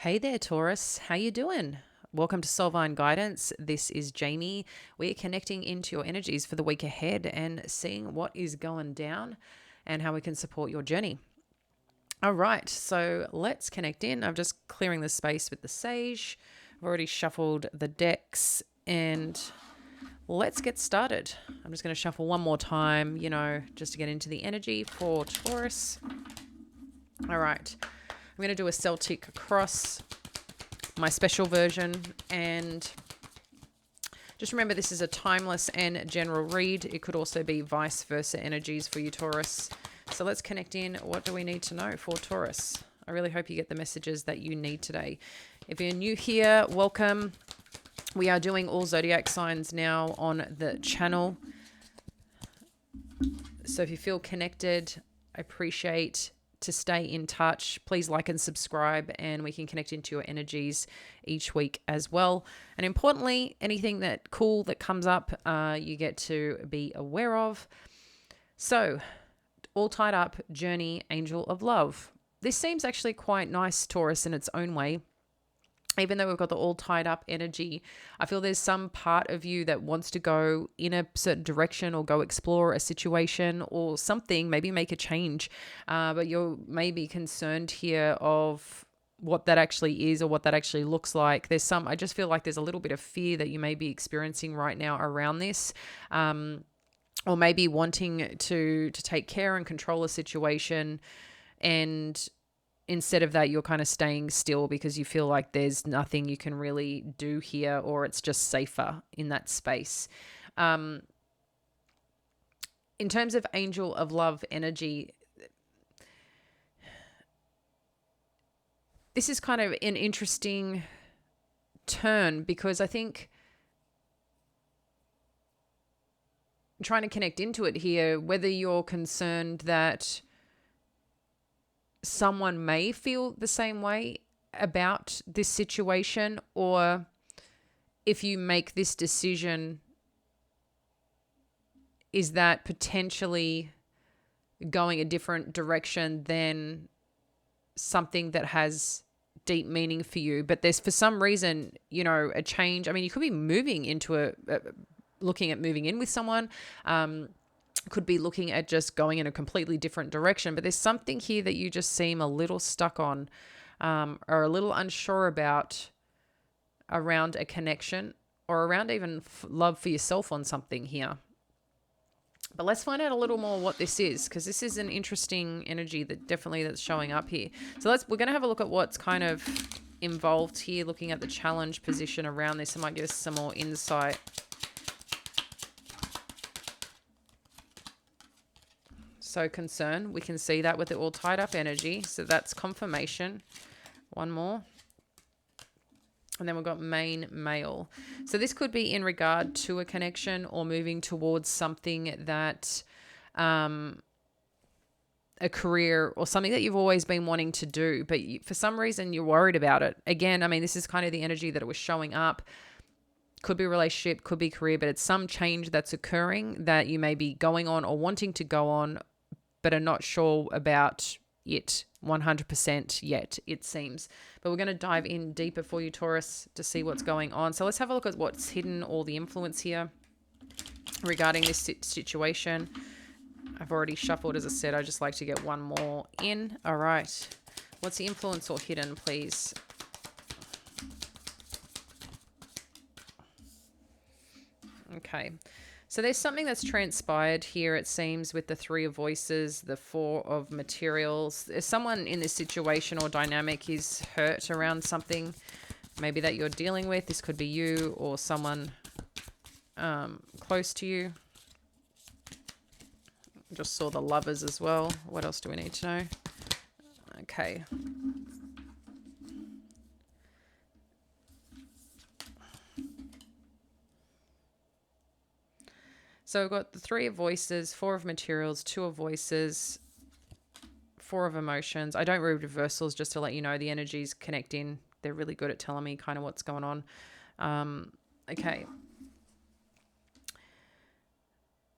Hey there, Taurus. How you doing? Welcome to Soulvine Guidance. This is Jamie. We're connecting into your energies for the week ahead and seeing what is going down and how we can support your journey. All right, so let's connect in. I'm just clearing the space with the sage. I've already shuffled the decks and let's get started. I'm just going to shuffle one more time, just to get into the energy for Taurus. All right, I'm going to do a Celtic cross, my special version, and just remember this is a timeless and general read. It could also be vice versa energies for you, Taurus. So let's connect in. What do we need to know for Taurus? I really hope you get the messages that you need today. If you're new here, welcome. We are doing all zodiac signs now on the channel. So if you feel connected, I appreciate to stay in touch. Please like and subscribe, and we can connect into your energies each week as well. And importantly, anything that cool that comes up, you get to be aware of. So, all tied up, journey, angel of love. This seems actually quite nice, Taurus, in its own way. Even though we've got the all tied up energy, I feel there's some part of you that wants to go in a certain direction or go explore a situation or something, maybe make a change. But you're maybe concerned here of what that actually is or what that actually looks like. I just feel like there's a little bit of fear that you may be experiencing right now around this. Or maybe wanting to take care and control a situation, and instead of that, you're kind of staying still because you feel like there's nothing you can really do here, or it's just safer in that space. In terms of angel of love energy, this is kind of an interesting turn because I think I'm trying to connect into it here, whether you're concerned that someone may feel the same way about this situation, or if you make this decision, is that potentially going a different direction than something that has deep meaning for you. But there's, for some reason, a change. I mean, you could be moving into looking at moving in with someone. Could be looking at just going in a completely different direction, but there's something here that you just seem a little stuck on, or a little unsure about around a connection or around even love for yourself on something here. But let's find out a little more what this is, because this is an interesting energy that's showing up here. So we're going to have a look at what's kind of involved here, looking at the challenge position around this. It might give us some more insight. So concern, we can see that with the all tied up energy. So that's confirmation. One more. And then we've got main male. So this could be in regard to a connection or moving towards something that, a career or something that you've always been wanting to do, but for some reason you're worried about it. Again, I mean, this is kind of the energy that it was showing up. Could be relationship, could be career, but it's some change that's occurring that you may be going on or wanting to go on, but are not sure about it 100% yet, it seems. But we're going to dive in deeper for you, Taurus, to see what's going on. So let's have a look at what's hidden, all the influence here regarding this situation. I've already shuffled, as I said. I just like to get one more in. All right. What's the influence or hidden, please? Okay. So there's something that's transpired here, it seems, with the Three of Voices, the Four of Materials. There's someone in this situation or dynamic is hurt around something maybe that you're dealing with. This could be you or someone close to you. Just saw the Lovers as well. What else do we need to know? Okay. So we've got the Three of Voices, Four of Materials, Two of Voices, Four of Emotions. I don't read reversals, just to let you know the energies connect in. They're really good at telling me kind of what's going on. Okay.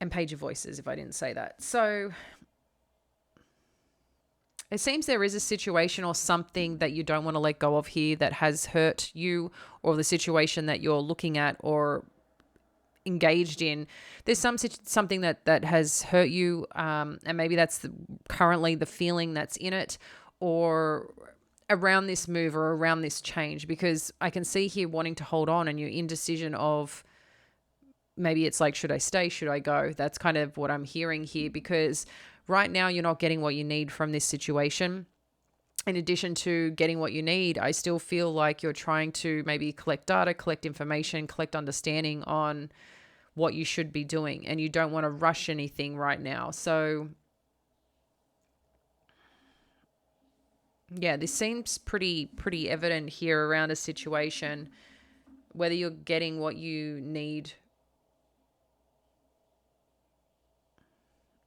And Page of Voices, if I didn't say that. So It seems there is a situation or something that you don't want to let go of here that has hurt you, or the situation that you're looking at or engaged in. There's something that has hurt you, and maybe that's currently the feeling that's in it, or around this move or around this change, because I can see here wanting to hold on and you're indecision of, maybe it's like, should I stay? Should I go? That's kind of what I'm hearing here, because right now you're not getting what you need from this situation. In addition to getting what you need, I still feel like you're trying to maybe collect data, collect information, collect understanding on what you should be doing, and you don't want to rush anything right now. So yeah, this seems pretty evident here around a situation, whether you're getting what you need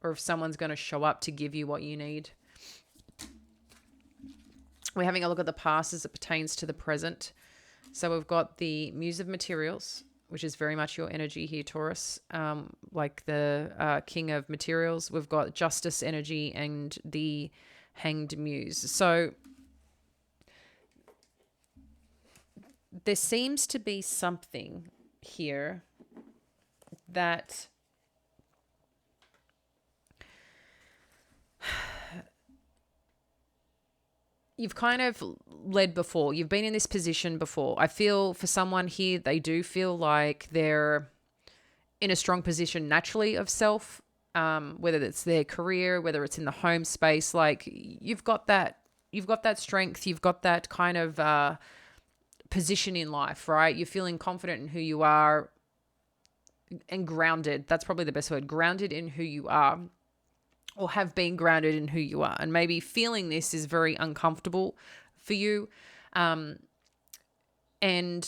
or if someone's going to show up to give you what you need. We're having a look at the past as it pertains to the present. So we've got the Muse of Materials, which is very much your energy here, Taurus, like the King of Materials. We've got Justice energy and the Hanged Muse. So there seems to be something here that you've kind of led before. You've been in this position before. I feel for someone here, they do feel like they're in a strong position naturally of self, whether it's their career, whether it's in the home space. Like you've got that strength. You've got that kind of position in life, right? You're feeling confident in who you are and grounded. That's probably the best word. Grounded in who you are, or have been grounded in who you are. And maybe feeling this is very uncomfortable for you. And in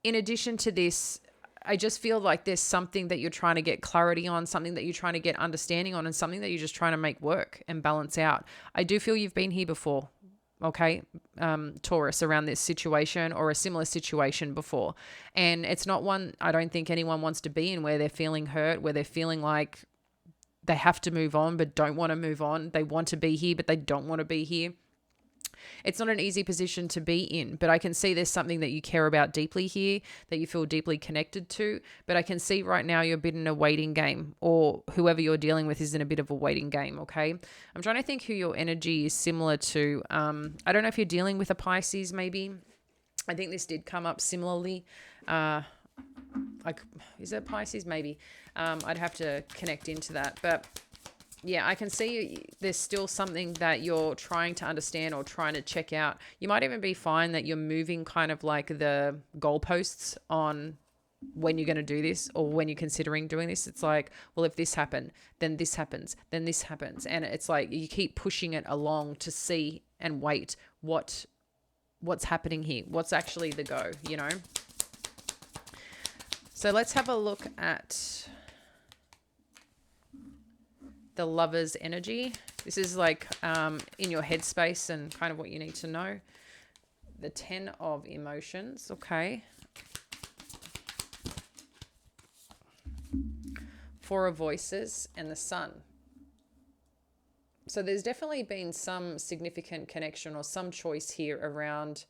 addition to this, I just feel like there's something that you're trying to get clarity on, something that you're trying to get understanding on, and something that you're just trying to make work and balance out. I do feel you've been here before, okay, Taurus, around this situation or a similar situation before. And it's not one I don't think anyone wants to be in, where they're feeling hurt, where they're feeling like they have to move on but don't want to move on. They want to be here but they don't want to be here. It's not an easy position to be in, but I can see there's something that you care about deeply here, that you feel deeply connected to. But I can see right now you're a bit in a waiting game, or whoever you're dealing with is in a bit of a waiting game, okay? I'm trying to think who your energy is similar to. I don't know if you're dealing with a Pisces maybe. I think this did come up similarly. Is it Pisces? Maybe. I'd have to connect into that. But yeah, I can see there's still something that you're trying to understand or trying to check out. You might even be fine that you're moving kind of like the goalposts on when you're going to do this, or when you're considering doing this. It's like, well, if this happened, then this happens, then this happens. And it's like you keep pushing it along to see and wait what's happening here. What's actually the go, you know? So let's have a look at the Lover's energy. This is like in your headspace and kind of what you need to know. The 10 of Emotions, okay. 4 of Voices and the Sun. So there's definitely been some significant connection or some choice here around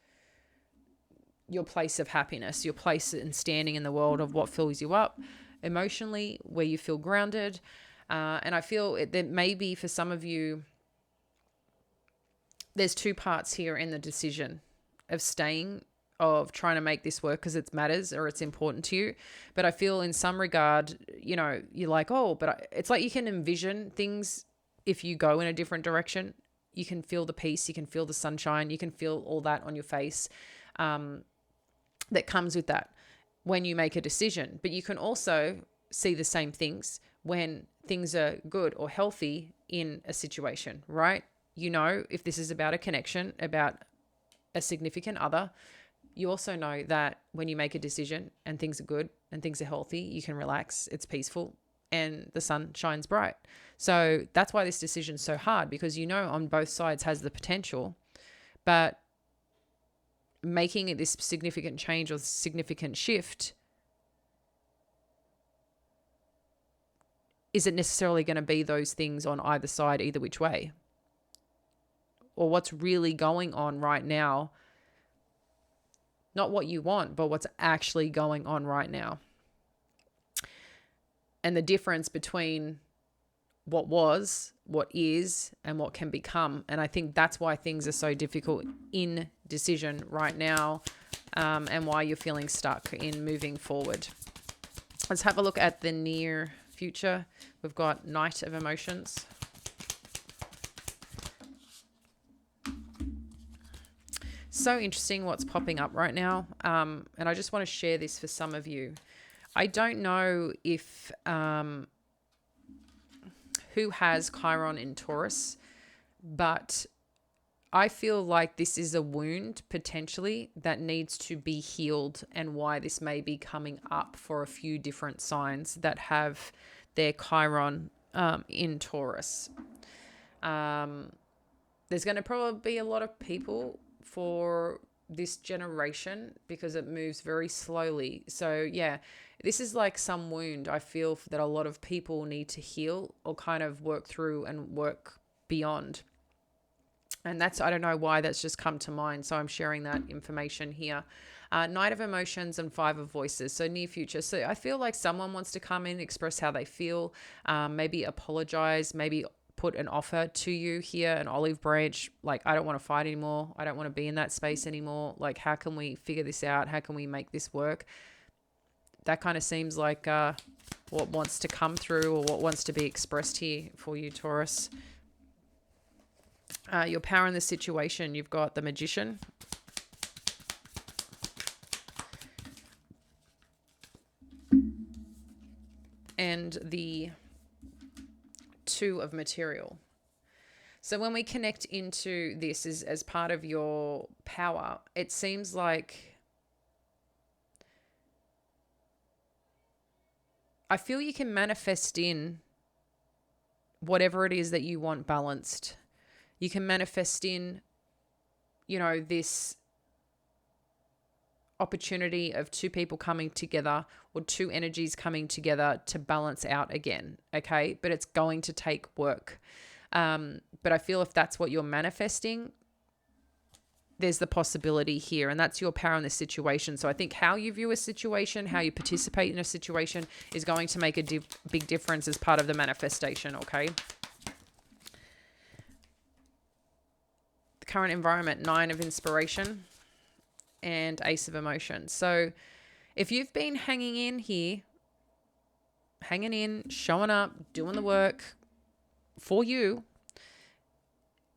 your place of happiness, your place in standing in the world of what fills you up emotionally, where you feel grounded. And I feel that maybe for some of you, there's 2 parts here in the decision of staying, of trying to make this work because it matters or it's important to you. But I feel in some regard, you know, you're like, oh, but it's like you can envision things if you go in a different direction. You can feel the peace, you can feel the sunshine, you can feel all that on your face that comes with that when you make a decision. But you can also see the same things when things are good or healthy in a situation, right? You know, if this is about a connection, about a significant other, you also know that when you make a decision and things are good and things are healthy, you can relax, it's peaceful, and the sun shines bright. So that's why this decision's so hard, because you know on both sides has the potential, but making it this significant change or significant shift is it necessarily going to be those things on either side, either which way? Or what's really going on right now? Not what you want, but what's actually going on right now. And the difference between what was, what is, and what can become. And I think that's why things are so difficult in decision right now, and why you're feeling stuck in moving forward. Let's have a look at the near future. We've got Knight of Emotions. So interesting what's popping up right now. And I just want to share this for some of you. I don't know if who has Chiron in Taurus, but I feel like this is a wound potentially that needs to be healed, and why this may be coming up for a few different signs that have their Chiron in Taurus. There's going to probably be a lot of people for this generation because it moves very slowly. So yeah, this is like some wound I feel that a lot of people need to heal or kind of work through and work beyond. And that's, I don't know why that's just come to mind. So I'm sharing that information here. Knight of Emotions and Five of Voices. So near future. So I feel like someone wants to come in, express how they feel, maybe apologize, maybe put an offer to you here, an olive branch. Like, I don't want to fight anymore. I don't want to be in that space anymore. Like, how can we figure this out? How can we make this work? That kind of seems like what wants to come through, or what wants to be expressed here for you, Taurus. Your power in the situation. You've got the Magician. And the Two of Material. So when we connect into this as part of your power, it seems like I feel you can manifest in whatever it is that you want balanced. You can manifest in, this opportunity of two people coming together, or two energies coming together to balance out again. Okay. But it's going to take work. But I feel if that's what you're manifesting, there's the possibility here, and that's your power in this situation. So I think how you view a situation, how you participate in a situation is going to make a big difference as part of the manifestation. Okay. The current environment, Nine of Inspiration and Ace of Emotion. So if you've been hanging in here, hanging in, showing up, doing the work for you,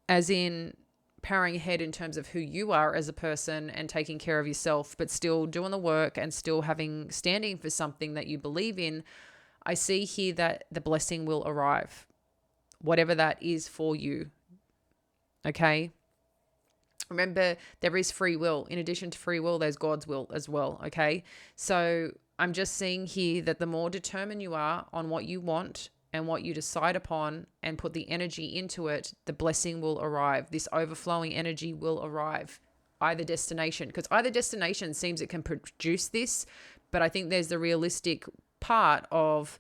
as in powering ahead in terms of who you are as a person and taking care of yourself, but still doing the work and still standing for something that you believe in, I see here that the blessing will arrive, whatever that is for you. Okay. Remember, there is free will. In addition to free will, there's God's will as well. Okay. So I'm just seeing here that the more determined you are on what you want and what you decide upon and put the energy into it, the blessing will arrive. This overflowing energy will arrive. Either destination, because either destination seems it can produce this, but I think there's the realistic part of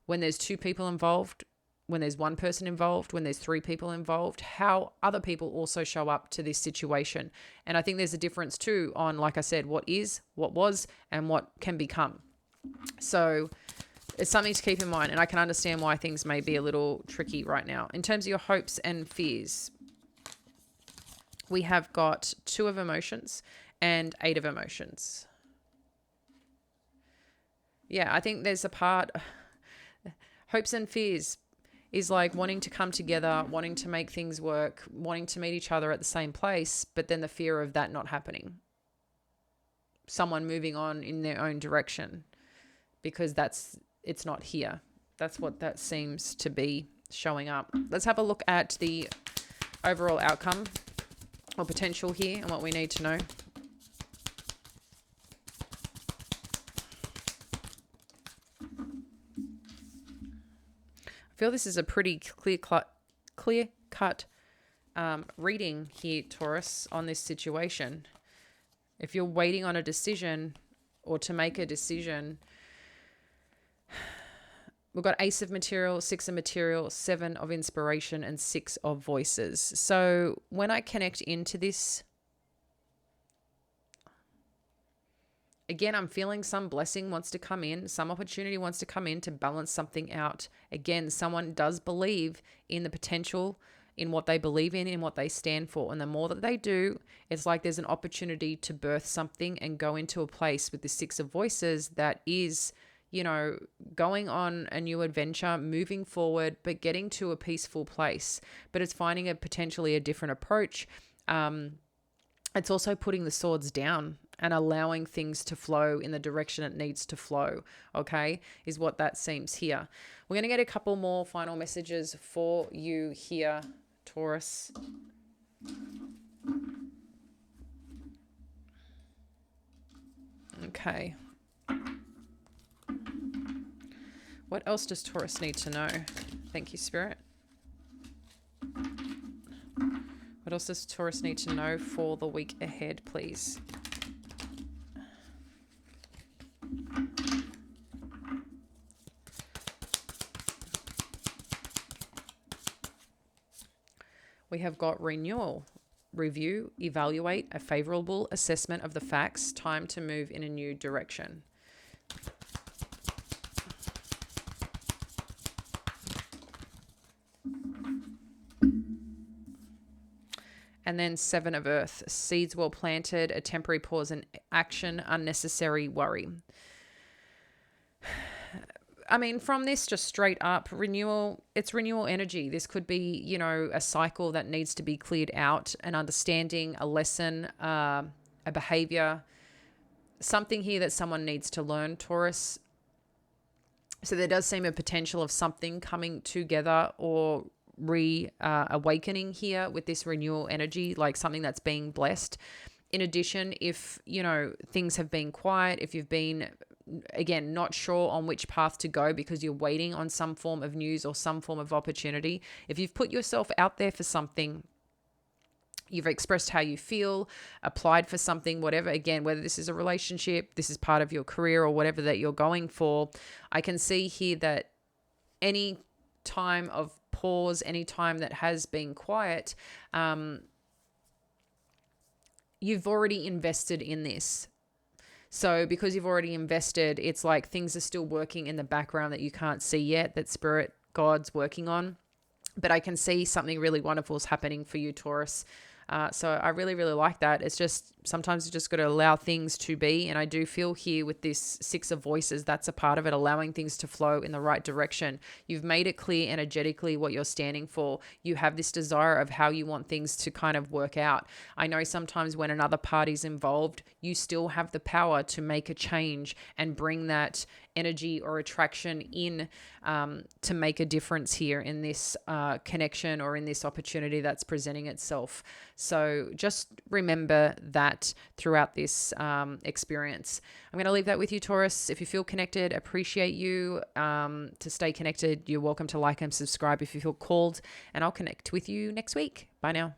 when there's two people involved, when there's one person involved, when there's three people involved, how other people also show up to this situation. And I think there's a difference too on, like I said, what is, what was, and what can become. So it's something to keep in mind, and I can understand why things may be a little tricky right now. In terms of your hopes and fears, we have got Two of Emotions and Eight of Emotions. Yeah, I think there's a part, hopes and fears is like wanting to come together, wanting to make things work, wanting to meet each other at the same place, but then the fear of that not happening. Someone moving on in their own direction because it's not here. That's what that seems to be showing up. Let's have a look at the overall outcome or potential here and what we need to know. I feel this is a pretty clear-cut reading here, Taurus, on this situation. If you're waiting on a decision or to make a decision, We've got Ace of Material, Six of Material, Seven of Inspiration, and Six of Voices. So when I connect into this, again, I'm feeling some blessing wants to come in, some opportunity wants to come in to balance something out. Again, someone does believe in the potential, in what they believe in what they stand for. And the more that they do, it's like there's an opportunity to birth something and go into a place with the Six of Voices that is, you know, going on a new adventure, moving forward, but getting to a peaceful place. But it's finding a potentially a different approach. It's also putting the swords down and allowing things to flow in the direction it needs to flow, okay, is what that seems here. We're going to get a couple more final messages for you here, Taurus. Okay. What else does Taurus need to know? Thank you, Spirit. What else does Taurus need to know for the week ahead, please? We have got renewal, review, evaluate, a favorable assessment of the facts, time to move in a new direction. And then Seven of Earth, seeds well planted, a temporary pause in action, unnecessary worry. I mean, from this, just straight up, renewal, it's renewal energy. This could be, you know, a cycle that needs to be cleared out, an understanding, a lesson, a behavior, something here that someone needs to learn, Taurus. So there does seem a potential of something coming together or awakening here with this renewal energy, like something that's being blessed. In addition, if, you know, things have been quiet, if you've been, again, not sure on which path to go because you're waiting on some form of news or some form of opportunity, if you've put yourself out there for something, you've expressed how you feel, applied for something, whatever, again, whether this is a relationship, this is part of your career or whatever that you're going for, I can see here that any time of pause, any time that has been quiet, you've already invested in this. So because you've already invested, it's like things are still working in the background that you can't see yet, that Spirit, God's working on. But I can see something really wonderful is happening for you, Taurus. So I really, really like that. It's just sometimes you just got to allow things to be. And I do feel here with this Six of Voices, that's a part of it, allowing things to flow in the right direction. You've made it clear energetically what you're standing for. You have this desire of how you want things to kind of work out. I know sometimes when another party's involved, you still have the power to make a change and bring that energy or attraction in to make a difference here in this connection or in this opportunity that's presenting itself. So just remember that throughout this experience. I'm going to leave that with you, Taurus. If you feel connected, appreciate you. To stay connected, you're welcome to like and subscribe if you feel called, and I'll connect with you next week. Bye now.